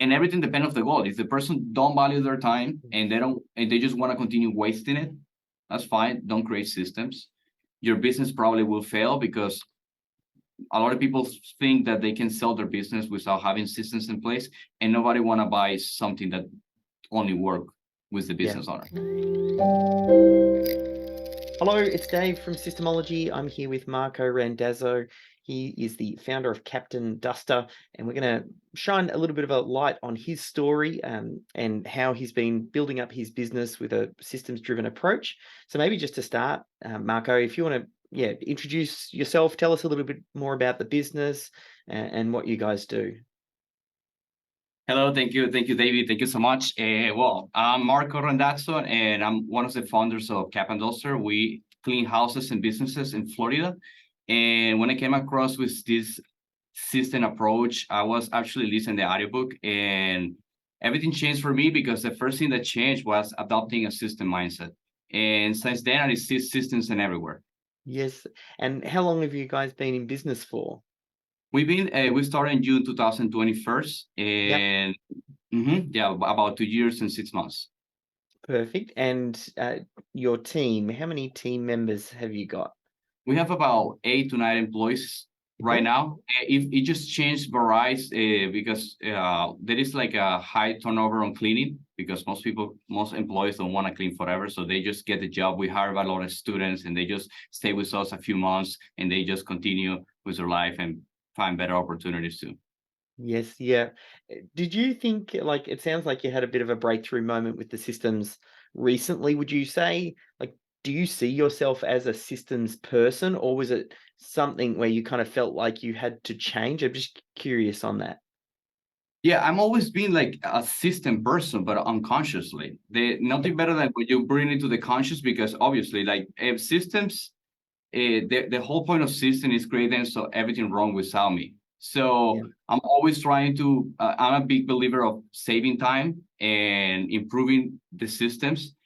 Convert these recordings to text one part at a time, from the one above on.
And everything depends on the goal. If the person don't value their time and they just want to continue wasting it, that's fine. Don't create systems. Your business probably will fail because a lot of people think that they can sell their business without having systems in place, and nobody want to buy something that only work with the Yeah. business owner. Hello, it's Dave from Systemology. I'm here with Marco Randazzo. He is the founder of Captain Duster, and we're going to shine a little bit of a light on his story and how he's been building up his business with a systems-driven approach. So maybe just to start, Marco, if you want to introduce yourself, tell us a little bit more about the business and what you guys do. Hello, thank you, David. Thank you so much. Well, I'm Marco Randazzo, and I'm one of the founders of Cap and Duster. We clean houses and businesses in Florida. And when I came across with this system approach, I was actually listening to the audiobook, and everything changed for me because the first thing that changed was adopting a system mindset. And since then, I see systems in everywhere. Yes, and how long have you guys been in business for? We started in June 2021, Yep. and yeah, about 2 years and 6 months. Perfect. And your team, how many team members have you got? We have about 8 to 9 employees right Yep. now. If it just changed varies because there is like a high turnover on cleaning because most employees don't want to clean forever, so they just get the job. We hire a lot of students, and they just stay with us a few months, and they just continue with their life and find better opportunities too. Yes, yeah. Did you think, like, it sounds like you had a bit of a breakthrough moment with the systems recently. Would you say, like, do you see yourself as a systems person, or was it something where you kind of felt like you had to change? I'm just curious on that. Yeah, I'm always been like a system person, but unconsciously. Yep. Nothing better than when you bring it to the conscious, because obviously, like systems, the whole point of system is creating so everything wrong without me. So Yeah. I'm always trying to. I'm a big believer of saving time and improving the systems.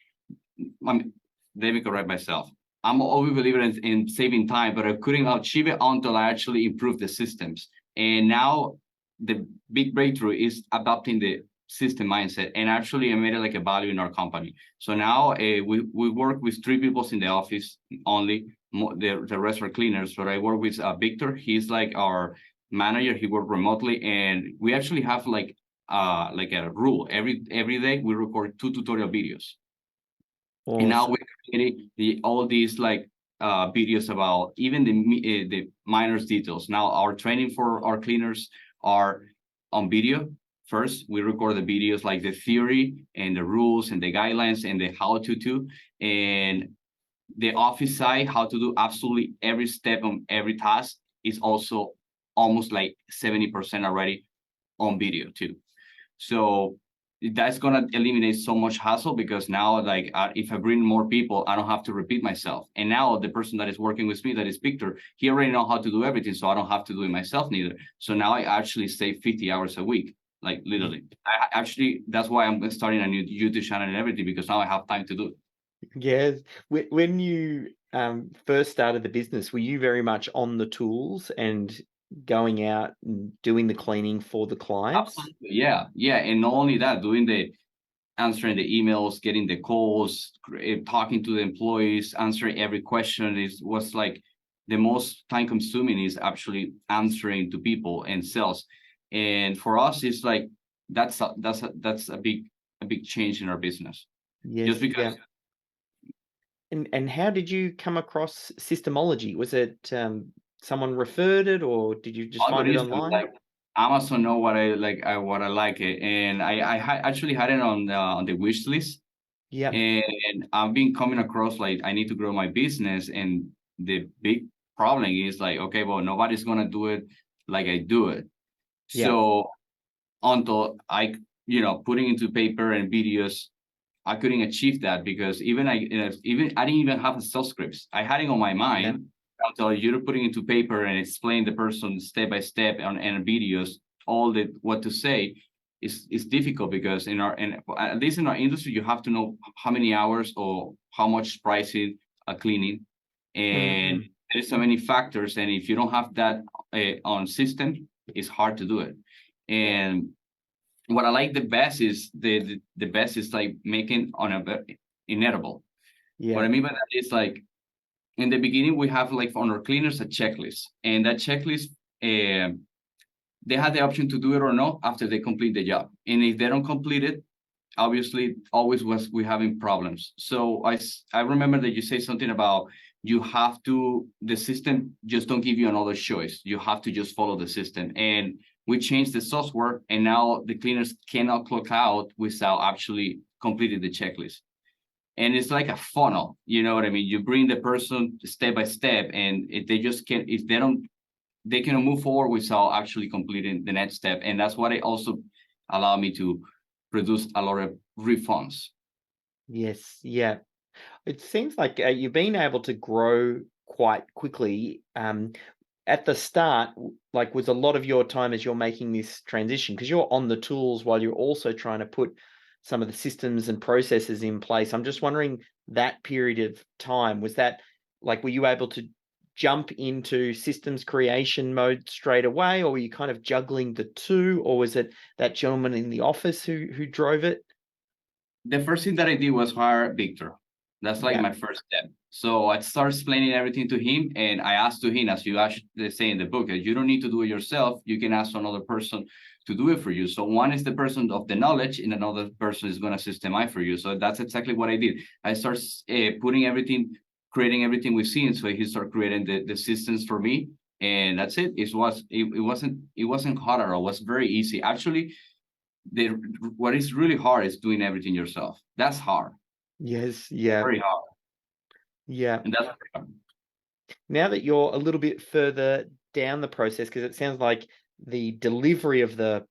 Let me correct myself. I'm always a believer in saving time, but I couldn't achieve it until I actually improved the systems. And now the big breakthrough is adopting the system mindset, and actually I made it like a value in our company. So now we work with 3 people in the office only. The rest are cleaners. But I work with Victor. He's like our manager. He works remotely, and we actually have like a rule. Every day we record 2 tutorial videos, and now Awesome. we're creating all these like videos about even the minors details. Now our training for our cleaners are on video. First, we record the videos like the theory and the rules and the guidelines and the how to do, and the office side, how to do absolutely every step on every task, is also almost like 70% already on video too. So that's gonna eliminate so much hassle, because now like if I bring more people, I don't have to repeat myself. And now the person that is working with me, that is Victor, he already know how to do everything, so I don't have to do it myself neither. So now I actually save 50 hours a week, like literally. I actually, that's why I'm starting a new YouTube channel and everything, because now I have time to do it. Yes. When you first started the business, were you very much on the tools and going out and doing the cleaning for the clients? Absolutely. Yeah, yeah. And not only that, doing the answering the emails, getting the calls, talking to the employees, answering every question is was like the most time consuming is actually answering to people and sales. And for us, it's like that's a big change in our business. Just Yes, because yeah. And how did you come across Systemology? Was it someone referred it, or did you just find it algorithm online? like Amazon know what I like, what I like it, and actually had it on the wish list. Yep. And I've been coming across like I need to grow my business, and the big problem is like, okay, well, nobody's gonna do it like I do it. Yeah. So until I, putting into paper and videos, I couldn't achieve that, because even I didn't even have the sales scripts. I had it on my Yeah. mind until you're putting into paper and explain the person step by step on and videos all the what to say is difficult, because at least in our industry you have to know how many hours or how much pricing a cleaning, and Mhm. there's so many factors, and if you don't have that on system, it's hard to do it. And what I like the best is the best is like making on a inedible. What Yeah. I mean by that is like in the beginning we have like on our cleaners a checklist, and that checklist they have the option to do it or not after they complete the job. And if they don't complete it, obviously always was we having problems. So I remember that you say something about you have to, the system just don't give you another choice. You have to just follow the system. And we changed the software, and now the cleaners cannot clock out without actually completing the checklist. And it's like a funnel, you know what I mean? You bring the person step by step, and if they just can't, if they don't, they can move forward without actually completing the next step. And that's what it also allowed me to produce a lot of refunds. Yes. Yeah. It seems like you've been able to grow quite quickly. At the start, like, was a lot of your time as you're making this transition, because you're on the tools while you're also trying to put some of the systems and processes in place. I'm just wondering, that period of time, was that like, were you able to jump into systems creation mode straight away, or were you kind of juggling the two, or was it that gentleman in the office who drove it? The first thing that I did was hire Victor. That's like Yeah. my first step. So I started explaining everything to him, and I asked to him, as you actually say in the book, that you don't need to do it yourself. You can ask another person to do it for you. So one is the person of the knowledge, and another person is going to systemize for you. So that's exactly what I did. I started putting everything, creating everything we've seen. So he started creating the systems for me, and that's it. It wasn't hard at all. It was very easy. Actually, the what is really hard is doing everything yourself. That's hard, Yes. Yeah. very hard, Yeah. and that's very hard. Now that you're a little bit further down the process, because it sounds like the delivery of the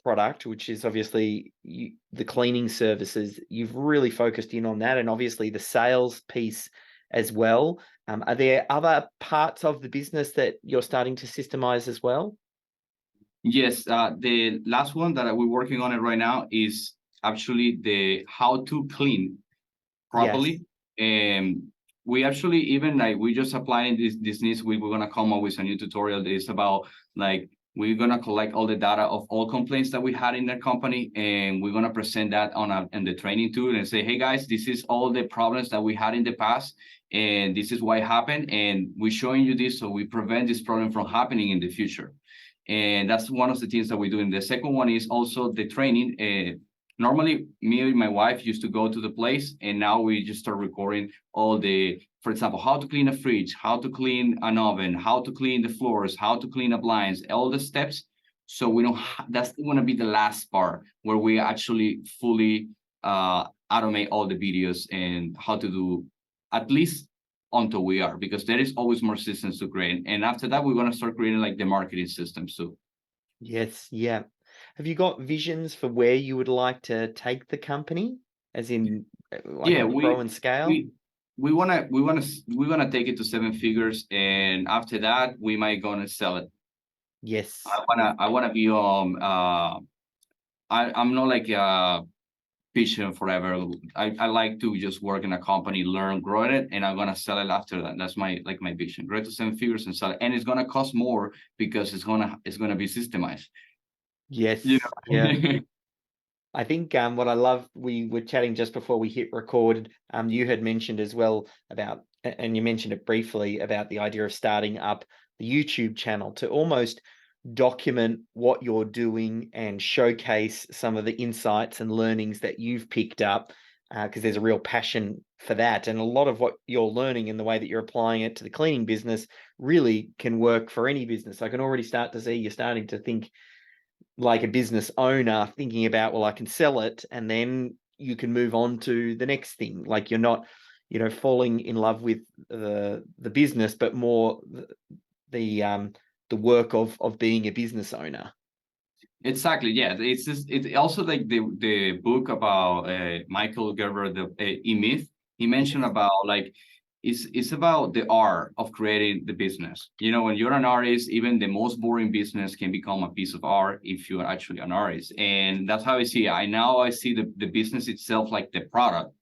product, which is obviously the cleaning services, you've really focused in on that, and obviously the sales piece as well. Are there other parts of the business that you're starting to systemize as well? Yes, the last one that we're working on it right now is actually the how to clean Yes. properly. And we actually even like we just applying this needs we're gonna come up with a new tutorial that is about like we're gonna collect all the data of all complaints that we had in the company, and we're gonna present that on in the training tool and say, hey guys, this is all the problems that we had in the past, and this is why it happened, and we're showing you this so we prevent this problem from happening in the future. And that's one of the things that we're doing. The second one is also the training. Normally me and my wife used to go to the place, and now we just start recording all the, for example, how to clean a fridge, how to clean an oven, how to clean the floors, how to clean the blinds, all the steps. So we don't that's going to be the last part where we actually fully automate all the videos and how to do, at least until we are, because there is always more systems to create. And after that, we're going to start creating like the marketing systems too. Yes. Yeah. Have you got visions for where you would like to take the company, as in like Yeah, grow and scale? we we wanna take it to seven figures, and after that we might gonna sell it. Yes. I wanna be I'm not like patient forever. I like to just work in a company, learn, grow it, and I'm gonna sell it after that. That's my like my vision. Grow it to seven figures and sell it, and it's gonna cost more because it's gonna be systemized. You Yes. Yeah. know. I think what I love, we were chatting just before we hit record. You had mentioned as well about, and you mentioned it briefly, about the idea of starting up the YouTube channel to almost document what you're doing and showcase some of the insights and learnings that you've picked up, because there's a real passion for that. And a lot of what you're learning and the way that you're applying it to the cleaning business really can work for any business. I can already start to see you're starting to think like a business owner, thinking about, well, I can sell it, and then you can move on to the next thing. Like, you're not, falling in love with the business, but more the work of being a business owner. Exactly. Yeah. It's just it also like the book about Michael Gerber, the E-Myth. He mentioned Yes. about like it's about the art of creating the business. You know, when you're an artist, even the most boring business can become a piece of art if you're actually an artist. And that's how I see it. I see the business itself like the product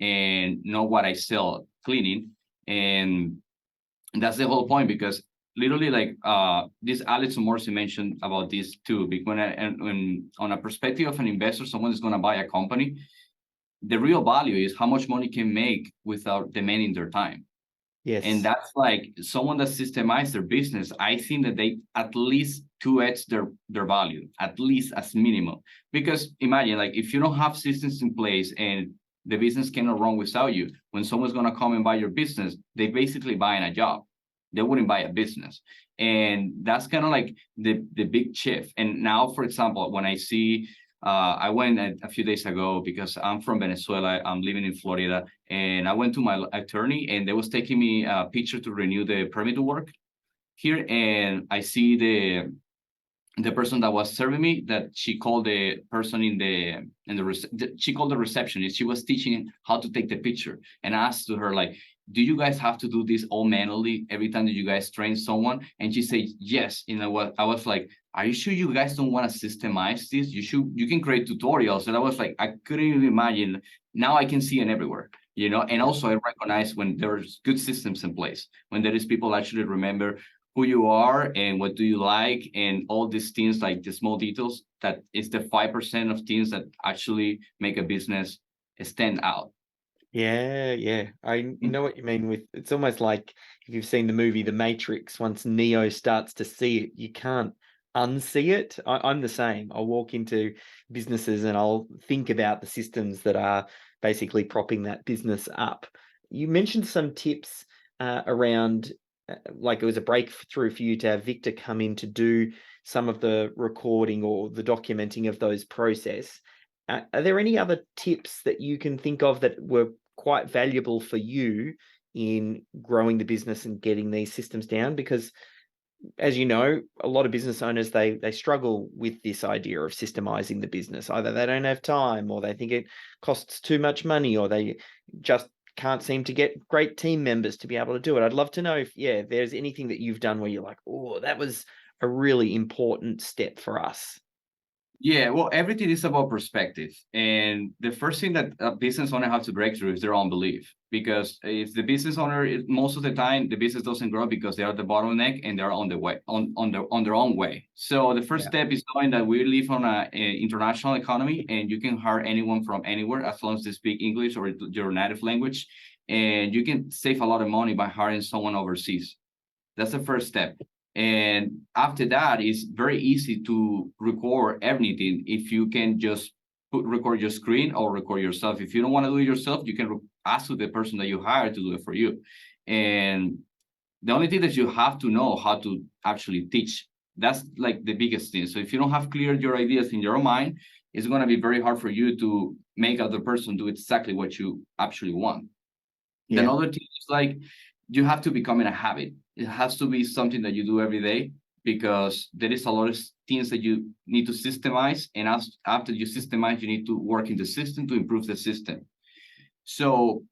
and not what I sell cleaning. And that's the whole point, because literally like this Alex Morsi mentioned about this too. Because when on a perspective of an investor, someone is going to buy a company, the real value is how much money can make without demanding their time. And Yes. that's like someone that systemized their business. I think that they at least 2x their value, at least as minimum. Because imagine, like, if you don't have systems in place and the business cannot run without you, when someone's gonna come and buy your business, they basically buying a job. They wouldn't buy a business. And that's kind of like the big shift. And now, for example, when I see I went a few days ago because I'm from Venezuela. I'm living in Florida, and I went to my attorney, and they was taking me a picture to renew the permit to work here. And I see the person that was serving me, that she called the person she called the receptionist. She was teaching how to take the picture, and I asked to her, like, do you guys have to do this all manually every time that you guys train someone? And she said yes. You know what, I was like, are you sure you guys don't want to systemize this? You can create tutorials. And I was like, I couldn't even imagine. Now I can see it everywhere, and also I recognize when there's good systems in place, when there is people actually remember who you are and what do you like, and all these things, like the small details, that is the 5% of things that actually make a business stand out. Yeah. I know what you mean with, it's almost like if you've seen the movie The Matrix, once Neo starts to see it, you can't unsee it. I'm the same. I'll walk into businesses and I'll think about the systems that are basically propping that business up. You mentioned some tips around, like it was a breakthrough for you to have Victor come in to do some of the recording or the documenting of those process. Are there any other tips that you can think of that were quite valuable for you in growing the business and getting these systems down? Because, as you know, a lot of business owners, they struggle with this idea of systemizing the business. Either they don't have time, or they think it costs too much money, or they just can't seem to get great team members to be able to do it. I'd love to know if, there's anything that you've done where you're like, oh, that was a really important step for us. Yeah, well, everything is about perspective. And the first thing that a business owner has to break through is their own belief. Because if the business owner, most of the time, the business doesn't grow because they are the bottleneck and they're on the way, on their own way. So the first step is knowing that we live on a international economy, and you can hire anyone from anywhere as long as they speak English or your native language. And you can save a lot of money by hiring someone overseas. That's the first step. And after that, it's very easy to record everything if you can just record your screen or record yourself. If you don't want to do it yourself, you can ask the person that you hire to do it for you. And the only thing that you have to know how to actually teach. That's like the biggest thing. So if you don't have clear your ideas in your mind, it's going to be very hard for you to make other person do exactly what you actually want. The Yeah. other thing is, like, you have to become in a habit. It has to be something that you do every day, because there is a lot of things that you need to systemize. And after you systemize, you need to work in the system to improve the system. So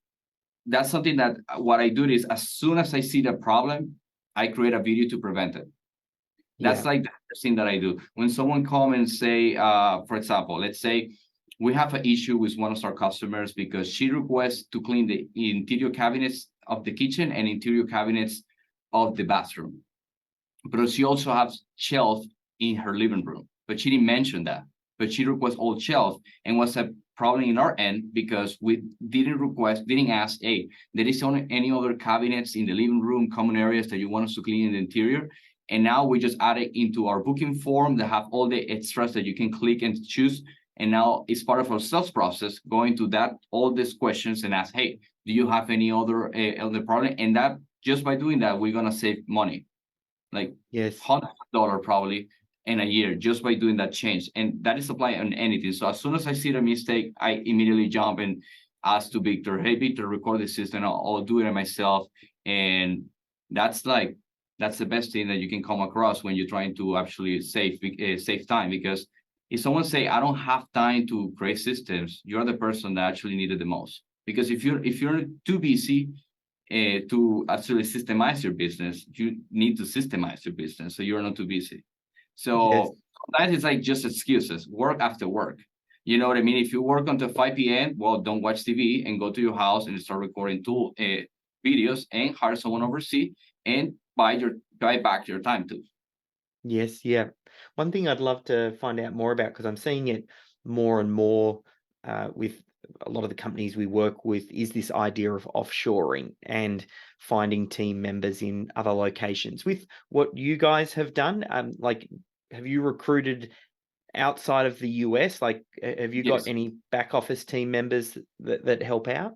that's something that what I do is, as soon as I see the problem, I create a video to prevent it. That's Yeah. like the first thing that I do. When someone come and say, for example, let's say we have an issue with one of our customers because she requests to clean the interior cabinets of the kitchen and interior cabinets of the bathroom. But she also has shelf in her living room, but she didn't mention that. But she requests all shelf, and was a problem in our end because we didn't ask, hey, there is only any other cabinets in the living room, common areas that you want us to clean in the interior. And now we just add it into our booking form that have all the extras that you can click and choose. And now it's part of our sales process, going to that, all these questions, and ask, hey, do you have any other problem? And that, just by doing that, we're gonna save money, like Yes. $100 probably in a year, just by doing that change. And that is applied on anything. So as soon as I see the mistake, I immediately jump and ask to Victor, hey, Victor, record the system. I'll do it myself. And that's the best thing that you can come across when you're trying to actually save time. Because if someone say, I don't have time to create systems, you're the person that actually needed the most. Because if you're too busy to actually systemize your business, you need to systemize your business so you're not too busy. Yes. So sometimes it's like just excuses, work after work. You know what I mean? If you work until 5 p.m., well, don't watch TV and go to your house and start recording videos and hire someone overseas and buy buy back your time too. Yes, yeah. One thing I'd love to find out more about, because I'm seeing it more and more with a lot of the companies we work with, is this idea of offshoring and finding team members in other locations. With what you guys have done, like, have you recruited outside of the US? Like, have you got Yes. any back office team members that help out?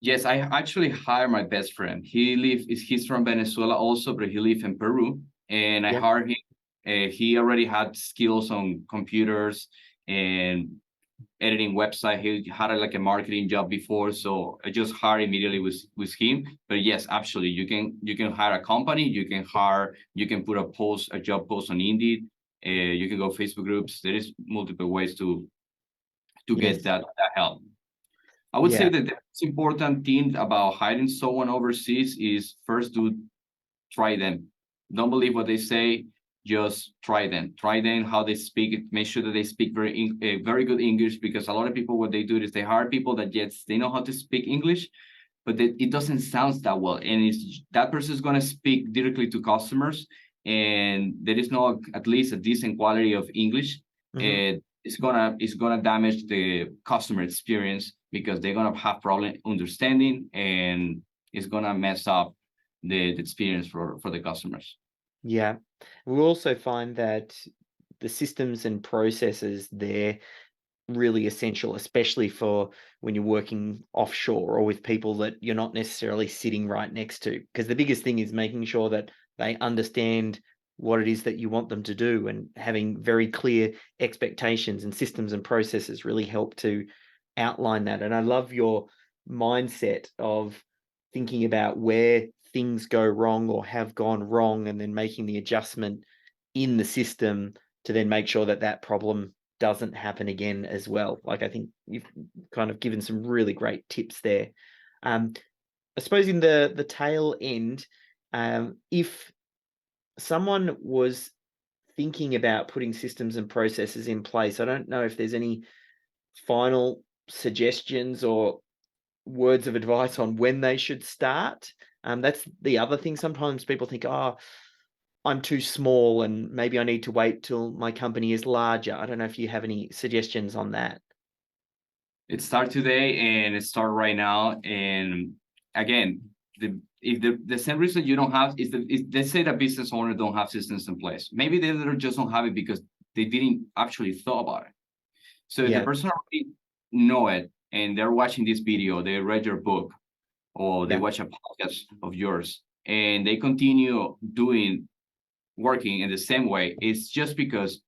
Yes, I actually hired my best friend. He's from Venezuela also, but he lives in Peru. And I Yep. hired him. He already had skills on computers and editing website. He had like a marketing job before, so I just hired immediately with him. But yes, absolutely, you can hire a company. You can put a job post on Indeed. You can go Facebook groups. There is multiple ways to get Yes. that help. I would say Yeah. that the most important thing about hiring someone overseas is first to try them. Don't believe what they say. Just try them. Try them how they speak. Make sure that they speak very good English, because a lot of people, what they do is they hire people that yes, they know how to speak English, but it doesn't sound that well, and it's that person is going to speak directly to customers, and there is no at least a decent quality of English. Mhm. It's gonna damage the customer experience, because they're gonna have problem understanding, and it's gonna mess up the experience for the customers. Yeah. We also find that the systems and processes there really essential, especially for when you're working offshore or with people that you're not necessarily sitting right next to. Because the biggest thing is making sure that they understand what it is that you want them to do, and having very clear expectations and systems and processes really help to outline that. And I love your mindset of thinking about where things go wrong or have gone wrong, and then making the adjustment in the system to then make sure that that problem doesn't happen again as well. Like, I think you've kind of given some really great tips there. I suppose in the tail end, if someone was thinking about putting systems and processes in place, I don't know if there's any final suggestions or words of advice on when they should start. That's the other thing. Sometimes people think, oh, I'm too small and maybe I need to wait till my company is larger. I don't know if you have any suggestions on that. It start today and it start right now. And again, the same reason you don't have is they say that business owners don't have systems in place. Maybe they just don't have it because they didn't actually thought about it. So if the Yeah, person already know it and they're watching this video, they read your book or they yeah, watch a podcast of yours, and they continue working in the same way, it's just because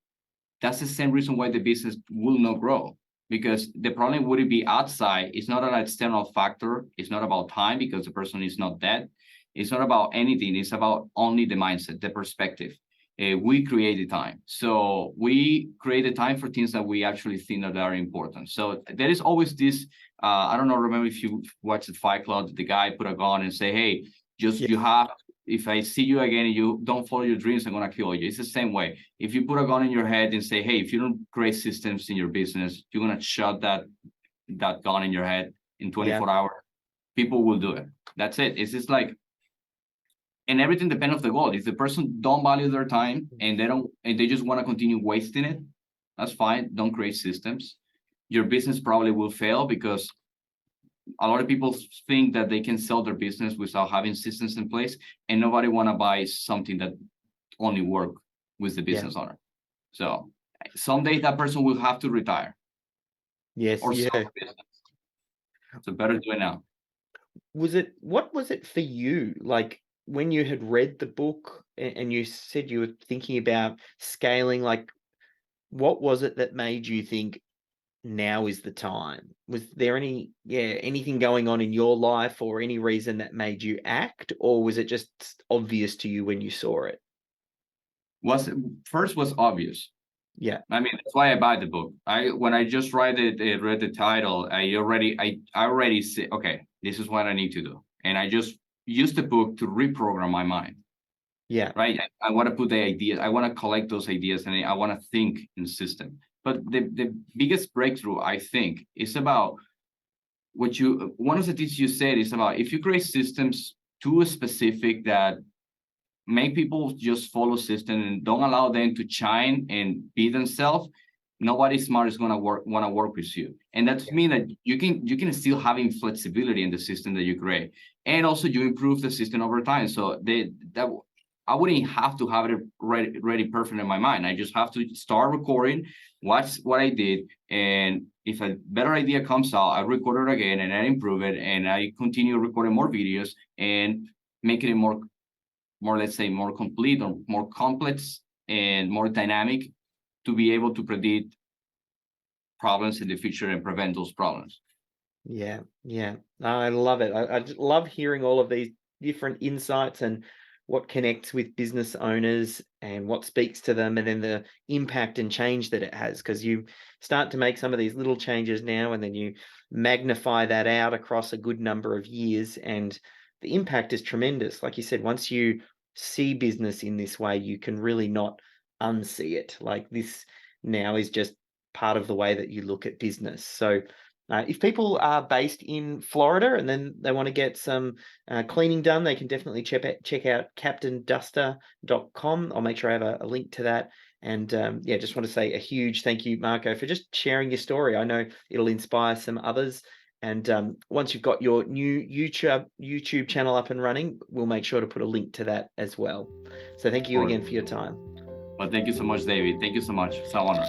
that's the same reason why the business will not grow. Because the problem wouldn't be outside. It's not an external factor. It's not about time because the person is not dead. It's not about anything. It's about only the mindset, the perspective. We create the time. So we create the time for things that we actually think that are important. So there is always this, I don't know, remember if you watched the Fight Club, the guy put a gun and say, hey, just yeah, you have, if I see you again and you don't follow your dreams, I'm gonna kill you. It's the same way. If you put a gun in your head and say, hey, if you don't create systems in your business, you're gonna shut that gun in your head in yeah, 24 hours. People will do it. That's it. It's just like, and everything depends on the goal. If the person don't value their time and they just want to continue wasting it, that's fine. Don't create systems. Your business probably will fail because a lot of people think that they can sell their business without having systems in place, and nobody want to buy something that only work with the yeah. business owner. So someday that person will have to retire Yes, or sell yeah. the business. So better do it now. What was it for you? Like, when you had read the book and you said you were thinking about scaling, like, what was it that made you think now is the time? Was there anything going on in your life or any reason that made you act, or was it just obvious to you when you saw it? Was First was obvious. Yeah, I mean, that's why I buy the book. When I just read the title, I already say, okay, this is what I need to do, and I just use the book to reprogram my mind. yeah, Right? I want to put the ideas. I want to collect those ideas, and I want to think in system. But the biggest breakthrough, I think, is about one of the things you said is about if you create systems too specific that make people just follow system and don't allow them to shine and be themselves, nobody smart is want to work with you. And that means that you can still having flexibility in the system that you create, and also you improve the system over time. So that I wouldn't have to have it ready perfect in my mind. I just have to start recording, watch what I did, and if a better idea comes out, I record it again and I improve it, and I continue recording more videos and making it more, let's say, more complete or more complex and more dynamic to be able to predict problems in the future and prevent those problems. Yeah, yeah. I love it. I just love hearing all of these different insights and what connects with business owners and what speaks to them, and then the impact and change that it has. Because you start to make some of these little changes now, and then you magnify that out across a good number of years, and the impact is tremendous. Like you said, once you see business in this way, you can really not unsee it. Like this now is just part of the way that you look at business. So if people are based in Florida and then they want to get some cleaning done, they can definitely check out captainduster.com. I'll make sure I have a link to that. And yeah, just want to say a huge thank you, Marco, for just sharing your story. I know it'll inspire some others. And once you've got your new YouTube channel up and running, we'll make sure to put a link to that as well. So thank you again for your time. Well, thank you so much, David. Thank you so much. It's an honor.